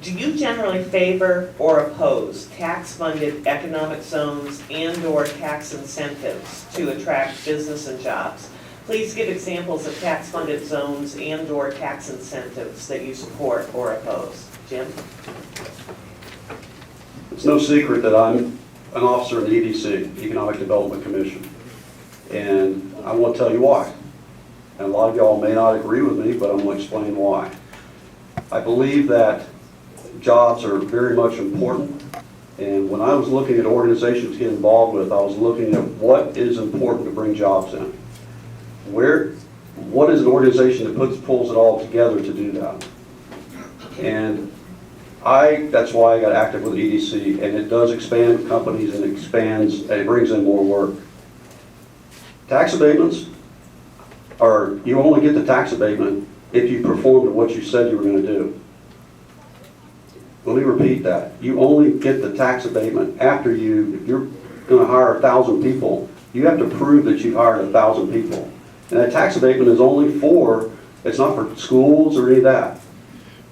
Do you generally favor or oppose tax-funded economic zones and/or tax incentives to attract business and jobs? Please give examples of tax-funded zones and/or tax incentives that you support or oppose. Jim? It's no secret that I'm an officer in the EDC, Economic Development Commission, and I want to tell you why. And a lot of y'all may not agree with me, but I'm going to explain why. I believe that jobs are very much important, and when I was looking at organizations to get involved with, I was looking at what is important to bring jobs in. What is an organization that pulls it all together to do that? And that's why I got active with EDC, and it does expand companies and it brings in more work. Tax abatements you only get the tax abatement if you performed what you said you were going to do. Let me repeat that. You only get the tax abatement after if you're going to hire 1,000 people, you have to prove that you've hired 1,000 people. And that tax abatement is only it's not for schools or any of that.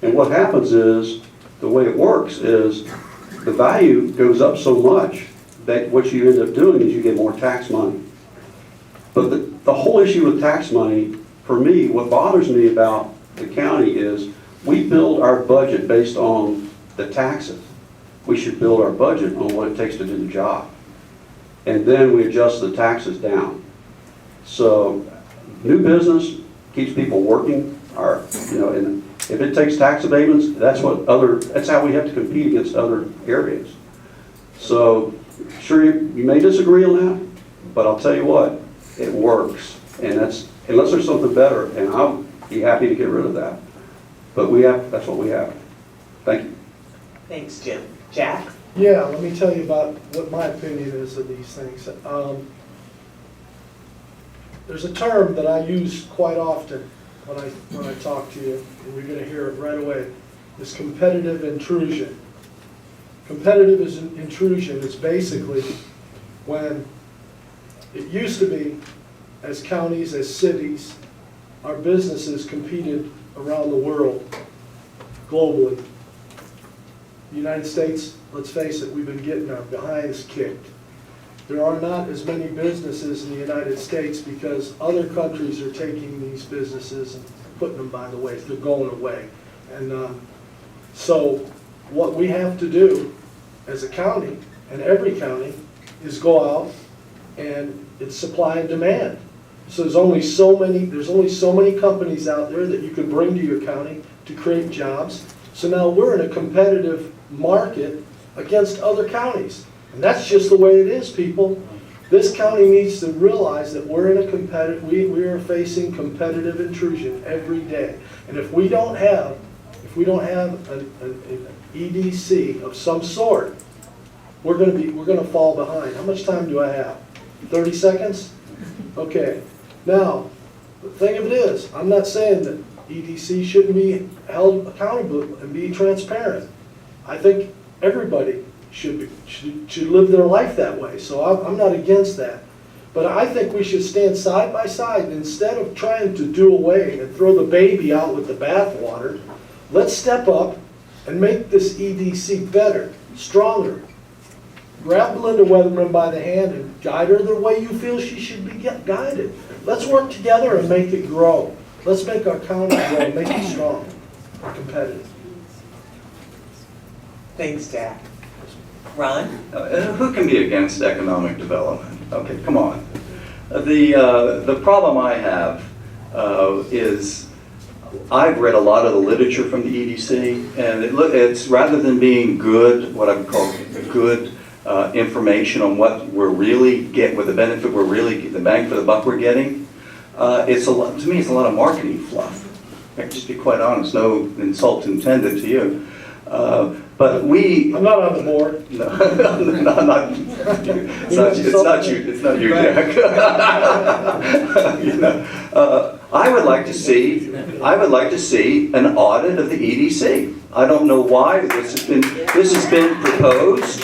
And what happens is, the way it works is, the value goes up so much that what you end up doing is you get more tax money. But the whole issue with tax money, for me, what bothers me about the county is, we build our budget based on the taxes. We should build our budget on what it takes to do the job. And then we adjust the taxes down. So new business keeps people working, and if it takes tax abatements, that's how we have to compete against other areas. So sure, you may disagree on that, but I'll tell you what, it works. And unless there's something better, and I'll be happy to get rid of that. But that's what we have. Thank you. Thanks, Jim. Jack? Yeah, let me tell you about what my opinion is of these things. There's a term that I use quite often when I talk to you, and you're going to hear it right away. It's competitive intrusion. Competitive intrusion is basically when it used to be, as counties, as cities, our businesses competed around the world, globally. The United States, let's face it, we've been getting our behinds kicked. There are not as many businesses in the United States because other countries are taking these businesses and putting them by the way. They're going away. And so what we have to do as a county, and every county, is go out, and it's supply and demand. So there's only so many companies out there that you can bring to your county to create jobs. So now we're in a competitive market against other counties. And that's just the way it is, people. This county needs to realize that we're in a we are facing competitive intrusion every day. And if we don't have an EDC of some sort, we're going to fall behind. How much time do I have? 30 seconds? Okay. Now, the thing of it is, I'm not saying that EDC shouldn't be held accountable and be transparent. I think everybody should live their life that way. So I'm not against that. But I think we should stand side by side. Instead of trying to do away and throw the baby out with the bathwater, let's step up and make this EDC better, stronger. Grab Belinda Weatherman by the hand and guide her the way you feel she should be guided. Let's work together and make it grow. Let's make our county grow, make it strong and competitive. Thanks, Jack. Ron? Who can be against economic development? Okay, come on. The problem I have is I've read a lot of the literature from the EDC, and it's rather than being good, what I would call good information on what we're really getting, with the benefit we're really, the bang for the buck we're getting, to me it's a lot of marketing fluff. Just be quite honest, no insult intended to you. But I'm not on the board. No, not you. It's not you, Jack. I would like to see an audit of the EDC. I don't know why this has been proposed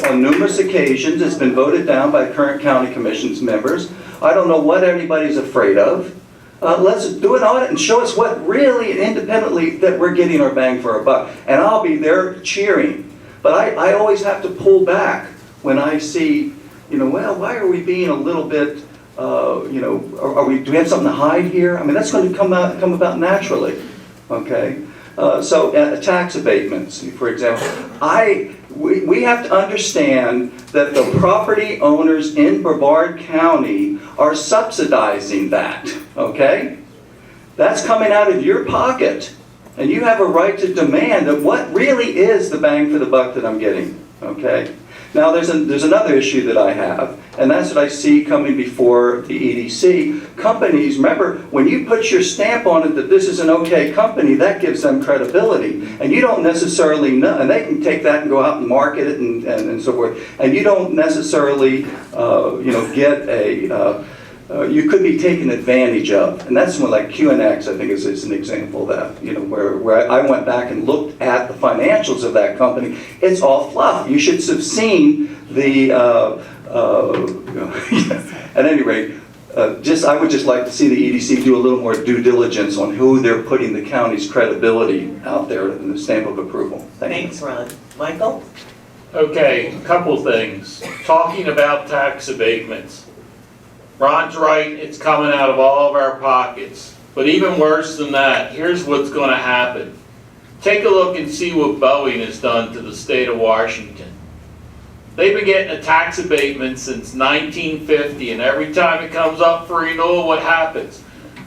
on numerous occasions. It's been voted down by current county commission's members. I don't know what anybody's afraid of. Let's do an audit and show us what really independently that we're getting our bang for our buck. And I'll be there cheering. But I always have to pull back when I see, well, why are we being a little bit, do we have something to hide here? I mean, that's going to come about naturally, okay? So tax abatements, for example. We have to understand that the property owners in Brevard County are subsidizing that, okay? That's coming out of your pocket. And you have a right to demand that what really is the bang for the buck that I'm getting, okay? Now there's another issue that I have, and that's what I see coming before the EDC. Companies, remember, when you put your stamp on it that this is an okay company, that gives them credibility. And you don't necessarily know, and they can take that and go out and market it and so forth. And you don't necessarily, get a, you could be taken advantage of. And that's when, like QNX, I think is an example of that, where I went back and looked at the financials of that company. It's all fluff. You should have seen the, at any rate, I would just like to see the EDC do a little more due diligence on who they're putting the county's credibility out there in the stamp of approval. Thanks, Ron. Michael? Okay, a couple things. Talking about tax abatements. Ron's right, it's coming out of all of our pockets. But even worse than that, here's what's going to happen. Take a look and see what Boeing has done to the state of Washington. They've been getting a tax abatement since 1950, and every time it comes up for renewal, what happens?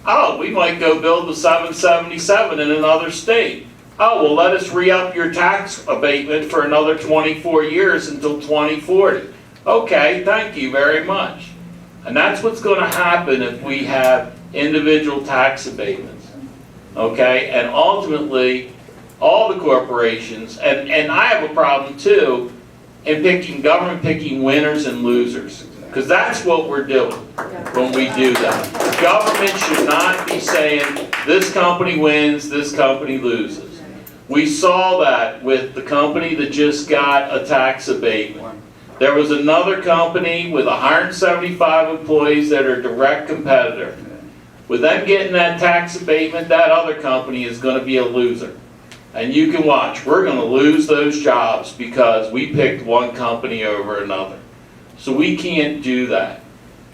Oh, we might go build the 777 in another state. Oh, well, let us re-up your tax abatement for another 24 years until 2040. Okay, thank you very much. And that's what's going to happen if we have individual tax abatements, okay? And ultimately, all the corporations, and I have a problem too, in government picking winners and losers, because that's what we're doing when we do that. The government should not be saying, this company wins, this company loses. We saw that with the company that just got a tax abatement. There was another company with 175 employees that are a direct competitor. With them getting that tax abatement, that other company is going to be a loser. And you can watch, we're going to lose those jobs because we picked one company over another. So we can't do that.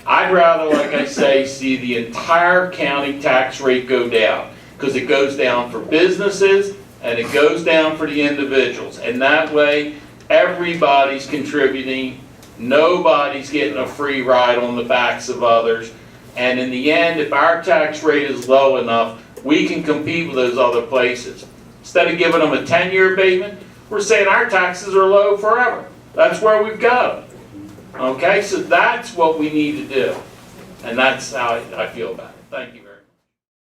I'd rather, like I say, see the entire county tax rate go down, because it goes down for businesses and it goes down for the individuals. And that way, everybody's contributing, nobody's getting a free ride on the backs of others, and in the end, if our tax rate is low enough, we can compete with those other places. Instead of giving them a 10-year abatement, we're saying our taxes are low forever. That's where we've got them. Okay, so that's what we need to do, and that's how I feel about it. Thank you very much.